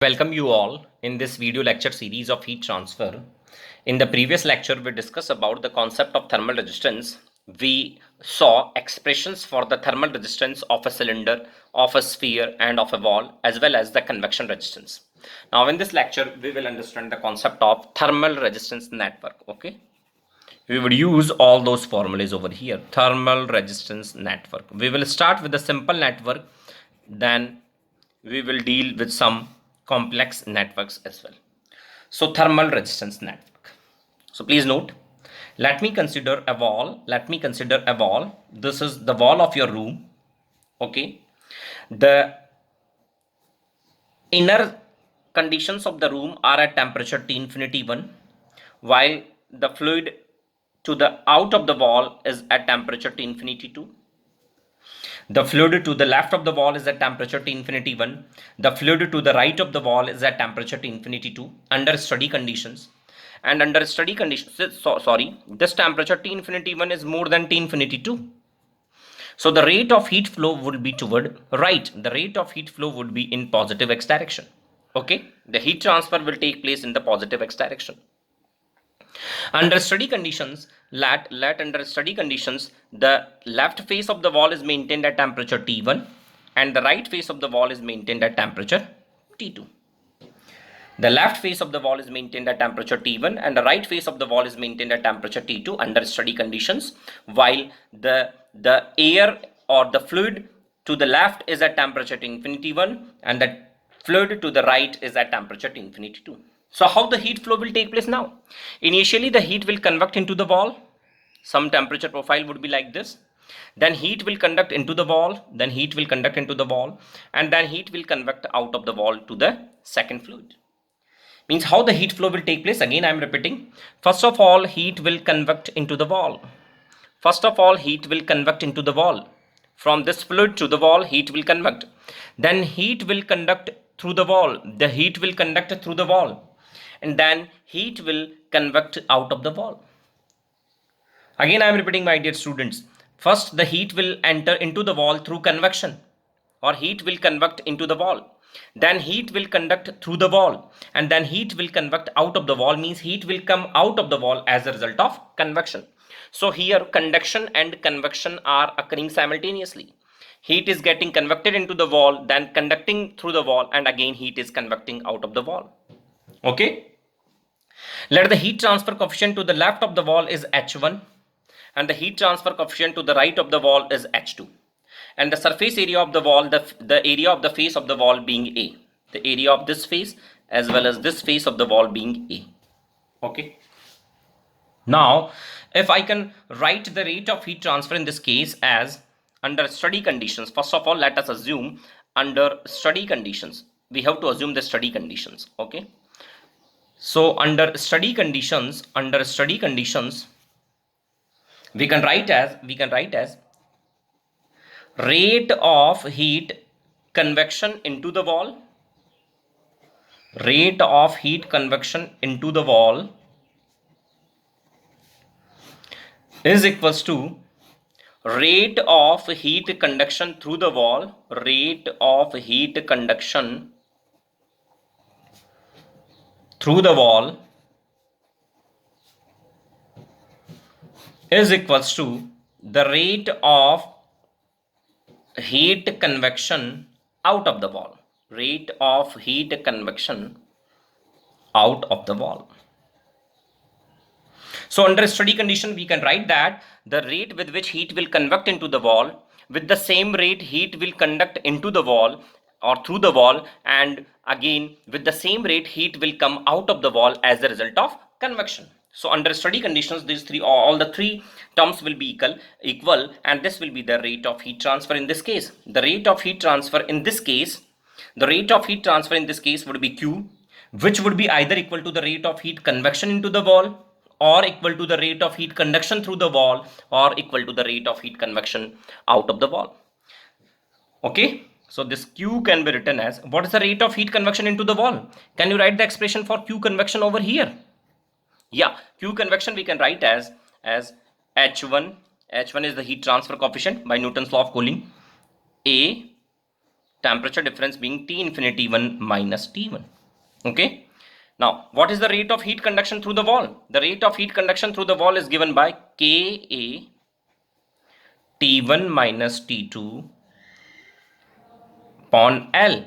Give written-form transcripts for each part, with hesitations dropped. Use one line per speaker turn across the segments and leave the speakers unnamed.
Welcome you all in this video lecture series of heat transfer. In the previous lecture, we discussed about the concept of thermal resistance. We saw expressions for the thermal resistance of a cylinder, of a sphere, and of a wall, as well as the convection resistance. Now, in this lecture, we will understand the concept of thermal resistance network. Okay, we would use all those formulas over here. Thermal resistance network. We will start with the simple network, then we will deal with some complex networks as well. So thermal resistance network. So please note, let me consider a wall. This is the wall of your room. Okay. The inner conditions of the room are at temperature T infinity 1, while the fluid to the out of the wall is at temperature T infinity 2. The fluid to the left of the wall is at temperature T infinity 1. The fluid to the right of the wall is at temperature T infinity 2 under steady conditions. And under steady conditions, this temperature T infinity 1 is more than T infinity 2. So the rate of heat flow would be toward right. The rate of heat flow would be in positive x direction. Okay, the heat transfer will take place in the positive x direction. Under steady conditions, under steady conditions, the left face of the wall is maintained at temperature T1 and the right face of the wall is maintained at temperature T2. The left face of the wall is maintained at temperature T1 and the right face of the wall is maintained at temperature T2 under steady conditions, while the air or the fluid to the left is at temperature T infinity 1 and the fluid to the right is at temperature T infinity 2. So how the heat flow will take place now? Initially, the heat will convect into the wall. Some temperature profile would be like this. Then heat will conduct into the wall. Then heat will conduct into the wall. And then heat will convect out of the wall to the second fluid. Means how the heat flow will take place? Again, I am repeating. First of all, heat will convect into the wall. First of all, heat will convect into the wall. From this fluid to the wall, heat will convect. Then heat will conduct through the wall. The heat will conduct through the wall. And then heat will convect out of the wall. Again, I am repeating, my dear students. First, the heat will enter into the wall through convection, or heat will convect into the wall. Then heat will conduct through the wall, and then heat will convect out of the wall, means heat will come out of the wall as a result of convection. So here conduction and convection are occurring simultaneously. Heat is getting convected into the wall, then conducting through the wall, and again heat is convecting out of the wall. Okay. Let the heat transfer coefficient to the left of the wall is H1 and the heat transfer coefficient to the right of the wall is H2. And the surface area of the wall, the area of the face of the wall being A. The area of this face as well as this face of the wall being A. Okay. Now, if I can write the rate of heat transfer in this case as under steady conditions, first of all, let us assume under steady conditions. We have to assume the steady conditions. Okay. So under steady conditions, we can write as rate of heat convection into the wall, rate of heat convection into the wall is equals to rate of heat conduction through the wall, rate of heat conduction through the wall is equals to the rate of heat convection out of the wall, rate of heat convection out of the wall. So under steady condition, we can write that the rate with which heat will convect into the wall, with the same rate heat will conduct into the wall or through the wall, and again with the same rate heat will come out of the wall as a result of convection. So under steady conditions, all the three terms will be equal, and this will be the rate of heat transfer in this case. The rate of heat transfer in this case would be Q, which would be either equal to the rate of heat convection into the wall, or equal to the rate of heat conduction through the wall, or equal to the rate of heat convection out of the wall. Okay. So this Q can be written as, what is the rate of heat convection into the wall? Can you write the expression for Q convection over here? Yeah, Q convection we can write as H1. H1 is the heat transfer coefficient by Newton's law of cooling. A temperature difference being T infinity 1 minus T1. Okay. Now, what is the rate of heat conduction through the wall? The rate of heat conduction through the wall is given by Ka T1 minus T2 upon L.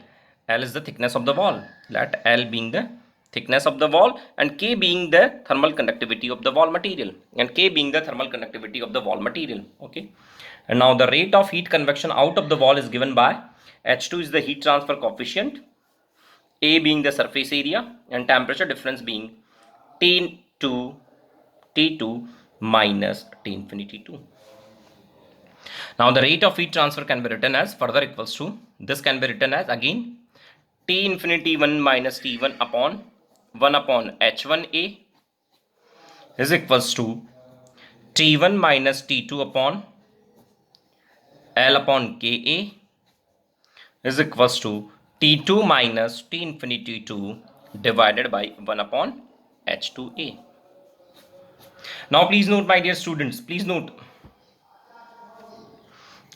L is the thickness of the wall. Let L being the thickness of the wall and K being the thermal conductivity of the wall material. And K being the thermal conductivity of the wall material. Okay. And now the rate of heat convection out of the wall is given by H2 is the heat transfer coefficient, A being the surface area, and temperature difference being T2 minus T infinity 2. Now the rate of heat transfer can be written as further equals to, this can be written as again T infinity 1 minus T1 upon 1 upon H1A is equals to T1 minus T2 upon L upon Ka is equals to T2 minus T infinity 2 divided by 1 upon H2A. Now please note, my dear students, please note,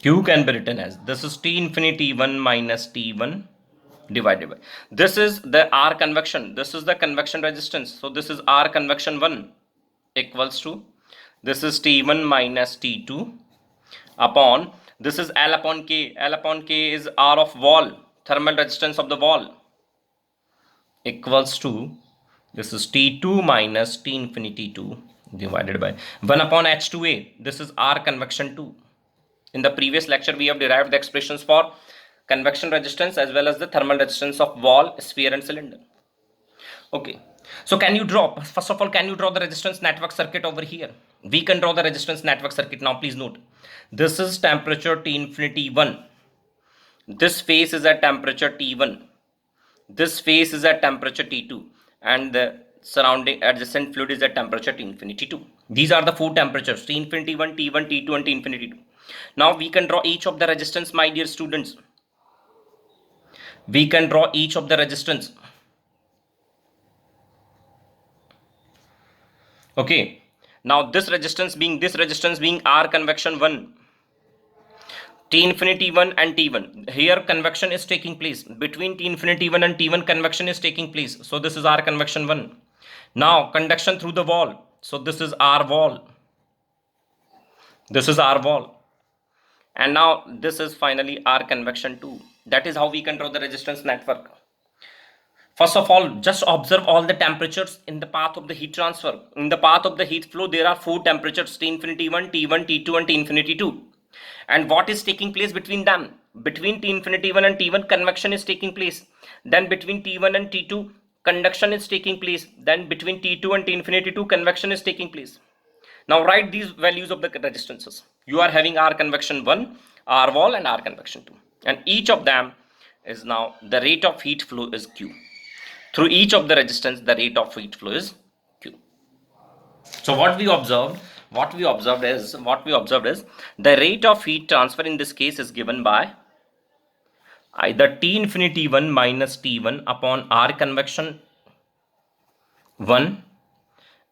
Q can be written as, this is T infinity 1 minus T1 divided by, this is the R convection, this is the convection resistance, so this is R convection 1 equals to, this is T1 minus T2 upon, this is L upon K, L upon K is R of wall, thermal resistance of the wall, equals to, this is T2 minus T infinity 2 divided by 1 upon H2A, this is R convection 2. In the previous lecture, we have derived the expressions for convection resistance as well as the thermal resistance of wall, sphere and cylinder. Okay. So can you draw, first of all, can you draw the resistance network circuit over here? We can draw the resistance network circuit. Now please note, this is temperature T infinity 1. This phase is at temperature T1. This phase is at temperature T2. And the surrounding adjacent fluid is at temperature T infinity 2. These are the four temperatures, T infinity 1, T1, T2 and T infinity 2. Now we can draw each of the resistance, my dear students. We can draw each of the resistance. Okay. Now this resistance being R convection 1, T infinity 1 and T1. Here convection is taking place. Between T infinity 1 and T1 convection is taking place. So this is R convection 1. Now conduction through the wall. So this is R wall. This is R wall. And now this is finally R convection 2. That is how we can draw the resistance network. First of all, just observe all the temperatures in the path of the heat transfer. In the path of the heat flow, there are four temperatures, T infinity 1, T1, T2 and T infinity 2. And what is taking place between them? Between T infinity 1 and T1, convection is taking place. Then between T1 and T2, conduction is taking place. Then between T2 and T infinity 2, convection is taking place. Now write these values of the resistances. You are having R convection 1, R wall and R convection 2. And each of them is now the rate of heat flow is Q. Through each of the resistance, the rate of heat flow is Q. So what we observed is the rate of heat transfer in this case is given by either T infinity 1 minus T1 upon R convection 1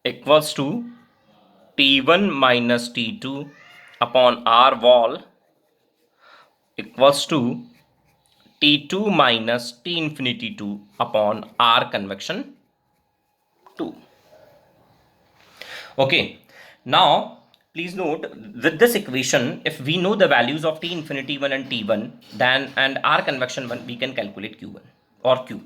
equals to T1 minus T2 upon R wall equals to T2 minus T infinity 2 upon R convection 2. Okay. Now, please note, with this equation, if we know the values of T infinity 1 and T1 then and R convection 1, we can calculate Q1 or Q.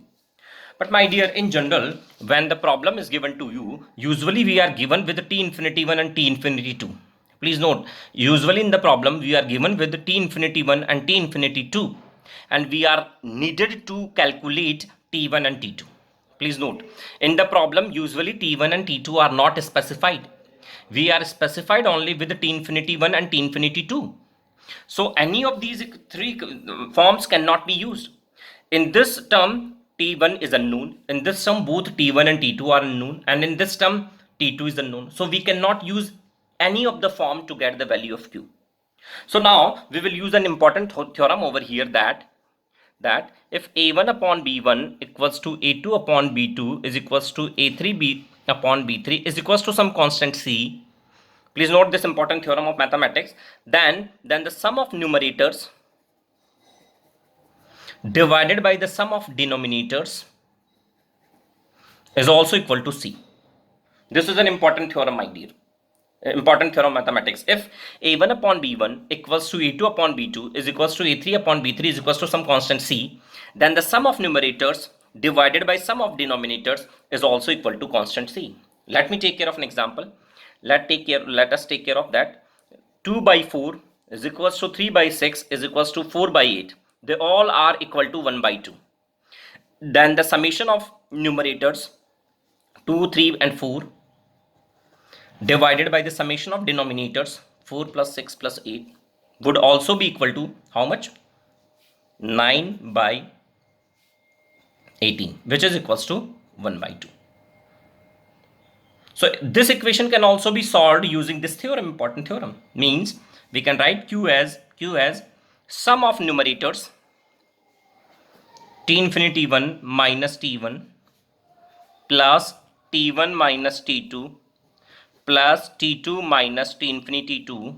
But my dear, in general, when the problem is given to you, usually we are given with T infinity 1 and T infinity 2. Please note, usually in the problem, we are given with T infinity 1 and T infinity 2. And we are needed to calculate T1 and T2. Please note, in the problem, usually T1 and T2 are not specified. We are specified only with T infinity 1 and T infinity 2. So any of these three forms cannot be used. In this term, T1 is unknown. In this term, both T1 and T2 are unknown. And in this term, T2 is unknown. So we cannot use any of the form to get the value of Q. So now we will use an important theorem over here that if A1 upon B1 equals to A2 upon B2 is equals to A3 upon B3 is equals to some constant C. Please note this important theorem of mathematics. Then the sum of numerators divided by the sum of denominators is also equal to C. This is an important theorem, my dear. Important theorem of mathematics. If A1 upon B1 equals to A2 upon B2 is equals to A3 upon B3 is equals to some constant C, then the sum of numerators divided by sum of denominators is also equal to constant C. Let me take care of an example. Let us take care of that. 2 by 4 is equals to 3 by 6 is equals to 4 by 8. They all are equal to 1 by 2. Then the summation of numerators 2, 3 and 4 divided by the summation of denominators 4 plus 6 plus 8 would also be equal to how much? 9 by 18, which is equals to 1 by 2. So this equation can also be solved using this theorem, important theorem. Means we can write Q as sum of numerators T infinity 1 minus T1 plus T1 minus T2 plus T2 minus T infinity 2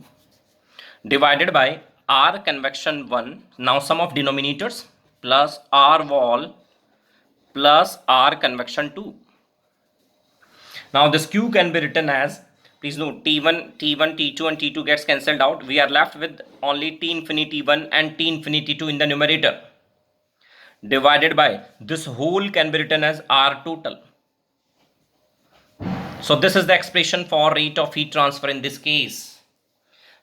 divided by R convection 1, now sum of denominators, plus R wall plus R convection 2. Now this Q can be written as, please note, T1, T2 and T2 gets cancelled out. We are left with only T infinity 1 and T infinity 2 in the numerator. Divided by, this whole can be written as R total. So this is the expression for rate of heat transfer in this case.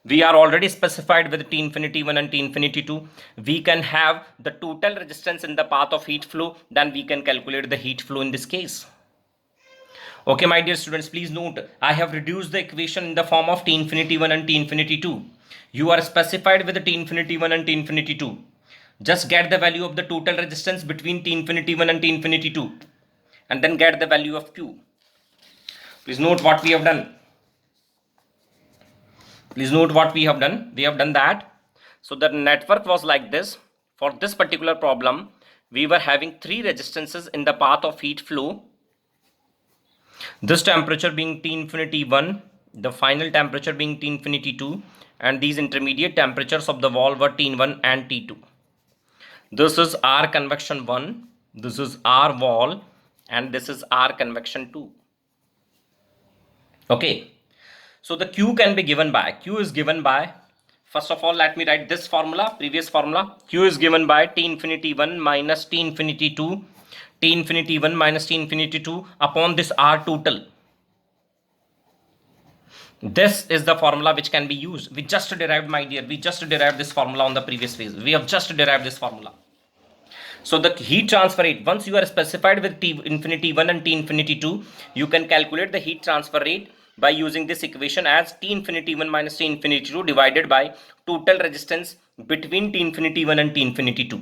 We are already specified with T infinity 1 and T infinity 2. We can have the total resistance in the path of heat flow, then we can calculate the heat flow in this case. Okay, my dear students, please note, I have reduced the equation in the form of T infinity 1 and T infinity 2. You are specified with the T infinity 1 and T infinity 2. Just get the value of the total resistance between T infinity 1 and T infinity 2 and then get the value of Q. Please note what we have done. Please note what we have done. We have done that. So the network was like this. For this particular problem, we were having 3 resistances in the path of heat flow. This temperature being T infinity 1, the final temperature being T infinity 2, and these intermediate temperatures of the wall were T1 and T2. This is R convection 1, this is R wall, and this is R convection 2. Okay. So the Q can be given by, Q is given by, first of all let me write this formula, previous formula. Q is given by T infinity 1 minus T infinity 2, T infinity 1 minus T infinity 2 upon this R total. This is the formula which can be used. We just derived, my dear, we just derived this formula on the previous phase. We have just derived this formula. So the heat transfer rate, once you are specified with T infinity 1 and T infinity 2, you can calculate the heat transfer rate by using this equation as T infinity 1 minus T infinity 2 divided by total resistance between T infinity 1 and T infinity 2.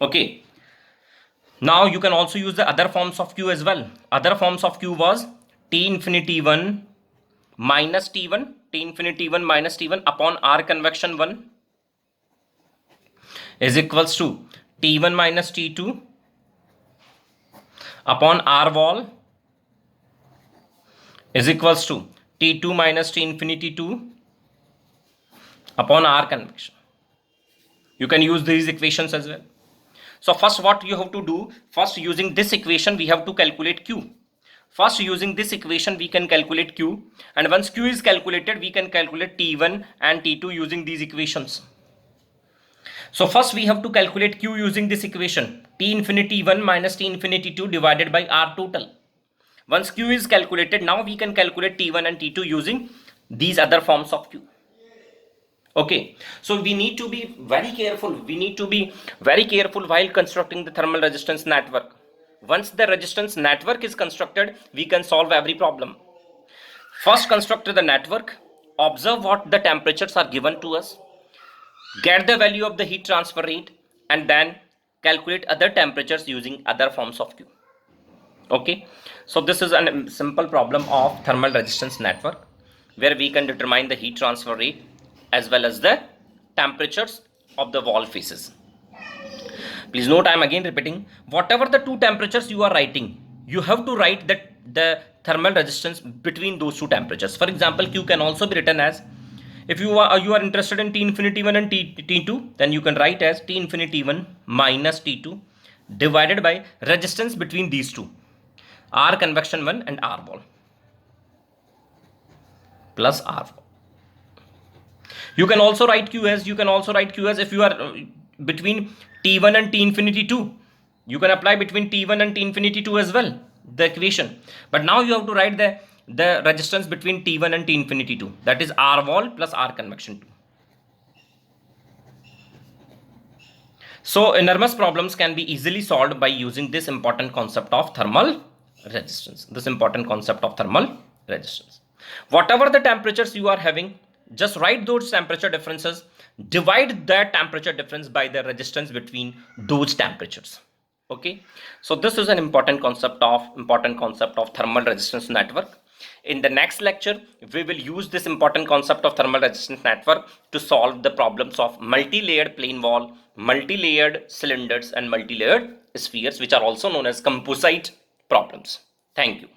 Okay. Now you can also use the other forms of Q as well. Other forms of Q was T infinity 1 minus T1, T infinity 1 minus T1 upon R convection 1 is equals to T1 minus T2 upon R wall is equals to T2 minus T infinity 2 upon R convection. You can use these equations as well. So first what you have to do, first using this equation we have to calculate Q. First using this equation we can calculate Q, and once Q is calculated we can calculate T1 and T2 using these equations. So first we have to calculate Q using this equation, T infinity 1 minus T infinity 2 divided by R total. Once Q is calculated, now we can calculate T1 and T2 using these other forms of Q. Okay, so we need to be very careful. We need to be very careful while constructing the thermal resistance network. Once the resistance network is constructed, we can solve every problem. First construct the network, observe what the temperatures are given to us, get the value of the heat transfer rate, and then calculate other temperatures using other forms of Q. Okay, so this is a simple problem of thermal resistance network where we can determine the heat transfer rate as well as the temperatures of the wall faces. Please note, I am again repeating, whatever the two temperatures you are writing, you have to write the thermal resistance between those two temperatures. For example, Q can also be written as If you are interested in T infinity 1 and T2, then you can write as T infinity 1 minus T2 divided by resistance between these two, R convection 1 and R wall, plus R wall. You can also write Q as if you are between T1 and T infinity 2, you can apply between T1 and T infinity 2 as well, the equation. But now you have to write the resistance between T1 and T infinity 2, that is R wall plus R convection 2. So enormous problems can be easily solved by using this important concept of thermal resistance. Whatever the temperatures you are having, just write those temperature differences, divide that temperature difference by the resistance between those temperatures. Okay, so this is an important concept of thermal resistance network. In the next lecture, we will use this important concept of thermal resistance network to solve the problems of multi-layered plane wall, multi-layered cylinders and multi-layered spheres, which are also known as composite problems. Thank you.